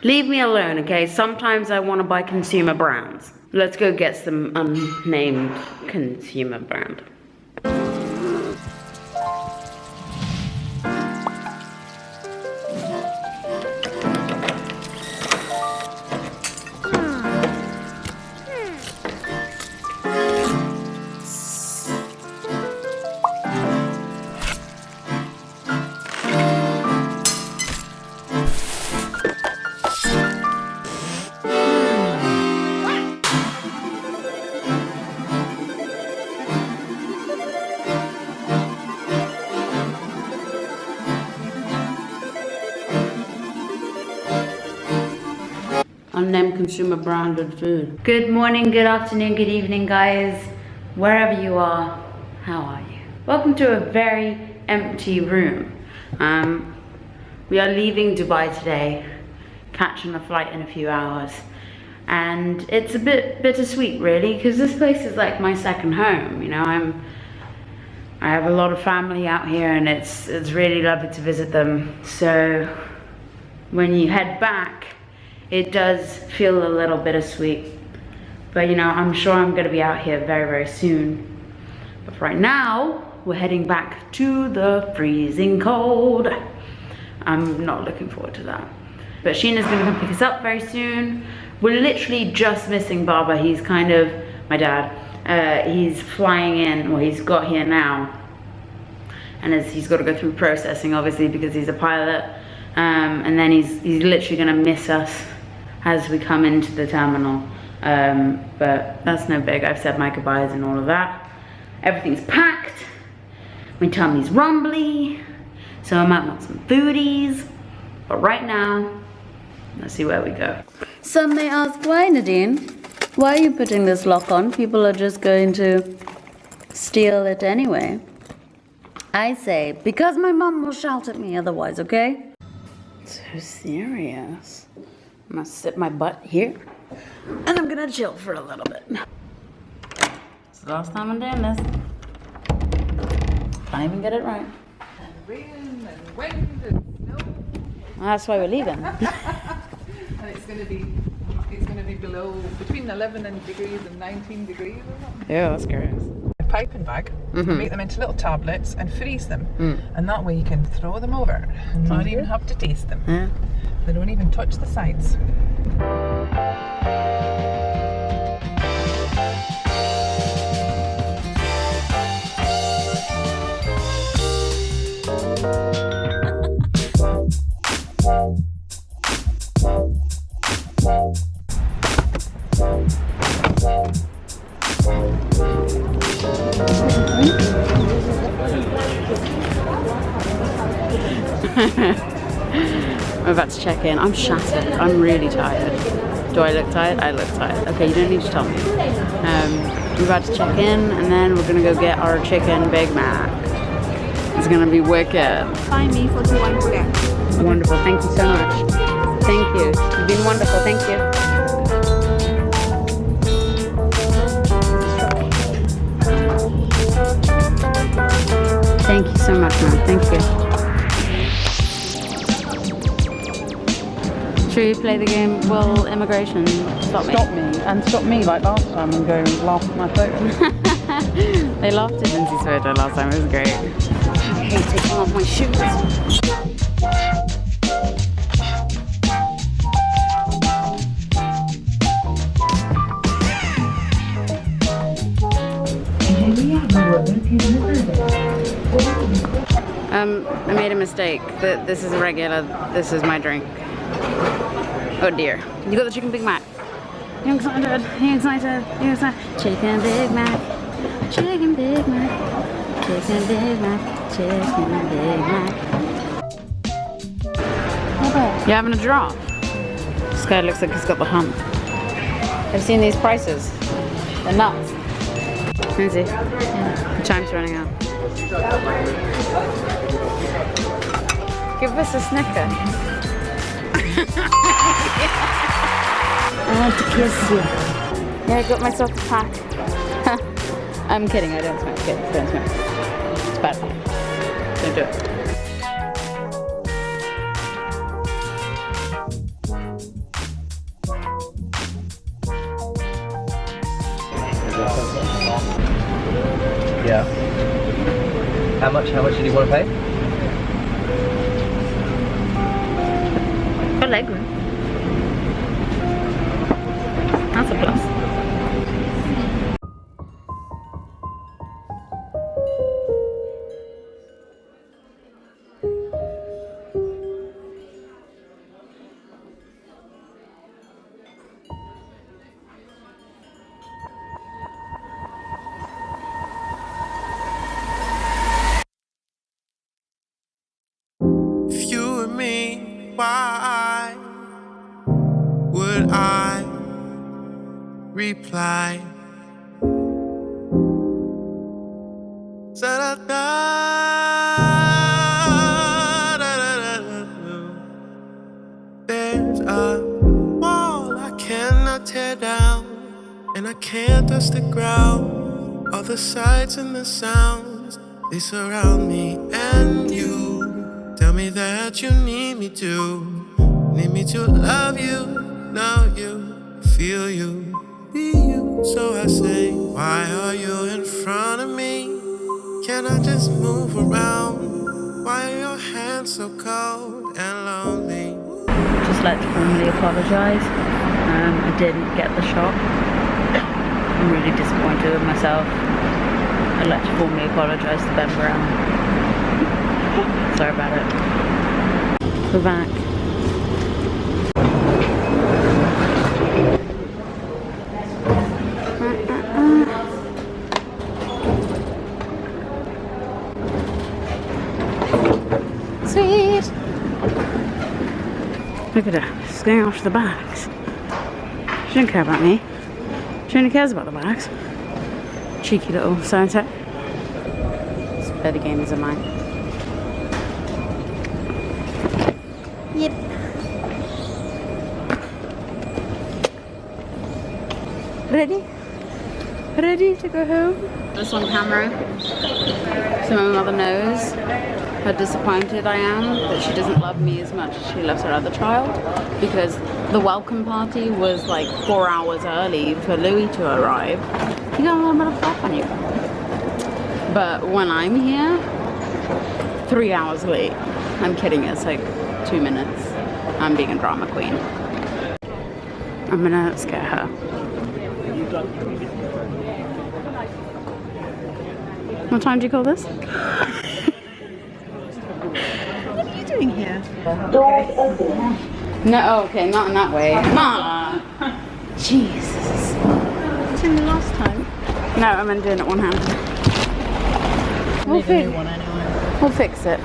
Leave me alone, okay? Sometimes I want to buy consumer brands. Let's go get some unnamed consumer brand. Unnamed consumer branded food. Good morning, good afternoon, good evening, guys. Wherever you are, how are you? Welcome to a very empty room. We are leaving Dubai today, catching a flight in a few hours. And it's a bit bittersweet, really, because this place is like my second home. You know, I have a lot of family out here, and it's really lovely to visit them. So when you head back, it does feel a little bittersweet, but you know, I'm sure I'm gonna be out here very, very soon. But for right now, we're heading back to the freezing cold. I'm not looking forward to that. But Sheena's gonna come pick us up very soon. We're literally just missing Baba. He's kind of, my dad, he's flying in, well, he's got here now. And he's got to go through processing, obviously, because he's a pilot. And then he's literally gonna miss us as we come into the terminal, but that's no big. I've said my goodbyes and all of that. Everything's packed. My tummy's rumbly, so I might want some foodies. But right now, let's see where we go. Some may ask, why, Nadine? Why are you putting this lock on? People are just going to steal it anyway. I say, because my mum will shout at me otherwise, okay? So serious. I'm gonna sit my butt here and I'm gonna chill for a little bit. It's the last time I'm doing this. Can't even get it right. And rain and wind and snow. Well, that's why we're leaving. And it's gonna be below between 11 degrees and 19 degrees or something. Yeah, that's gross. A piping bag, make them into little tablets and freeze them. And that way you can throw them over and not even have to taste them. Yeah. They don't even touch the sides. I'm about to check in. I'm shattered. I'm really tired. Do I look tired? I look tired. Okay, you don't need to tell me. We're about to check in, and then we're gonna go get our chicken Big Mac. It's gonna be wicked. Find me for 2-1 today. Wonderful. Thank you so much. Thank you. You've been wonderful. Thank you. Thank you so much, man. Thank you. Should we play the game, will immigration stop me? And stop me like last time and go and laugh at my photo. They laughed at Lindsay's photo last time, it was great. I hate taking off my shoes. I made a mistake. This is regular, this is my drink. Oh dear. You got the chicken Big Mac. You excited? You excited? You excited? Chicken Big Mac. Chicken Big Mac. Chicken Big Mac. Chicken Big Mac. You having a draft? This guy looks like he's got the hump. I've seen these prices. They're nuts. Lindsay, the time's running out. Give us a Snicker. I want to kiss you. Yeah, I got myself a pack. I'm kidding, I don't smoke. Kidding, don't smoke. It's bad for you. Don't do it. Yeah. How much did you want to pay? Got leg room. That's a plus. If you were me, why would I reply? There's a wall I cannot tear down, and I can't touch the ground. All the sights and the sounds, they surround me and you. Tell me that you need me to love you, know you, feel you, be you. So I say, why are you in front of me? Can I just move around? Why are your hands so cold and lonely? Just like to formally apologise. I didn't get the shot. I'm really disappointed with myself. I'd like to formally apologise to Ben Brown. Sorry about it. We're back. Sweet! Look at her, she's going after the bags. She doesn't care about me. She only cares about the bags. Cheeky little so-and-so. Let's play the games of mine. Yep. Ready? Ready to go home? This on camera, so my mother knows how disappointed I am that she doesn't love me as much as she loves her other child, because the welcome party was like 4 hours early for Louis to arrive. You got a little bit of flap on you. But when I'm here, 3 hours late. I'm kidding, it's like 2 minutes. I'm being a drama queen. I'm gonna scare her. What time do you call this? What are you doing here? No, oh, okay, not in that way. Ma! Jesus. It's in the last time. No, I'm gonna do it at one hand. We'll fix one anyway. We'll fix it.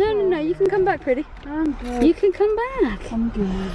No, you can come back, pretty. I'm good. You can come back. I'm good.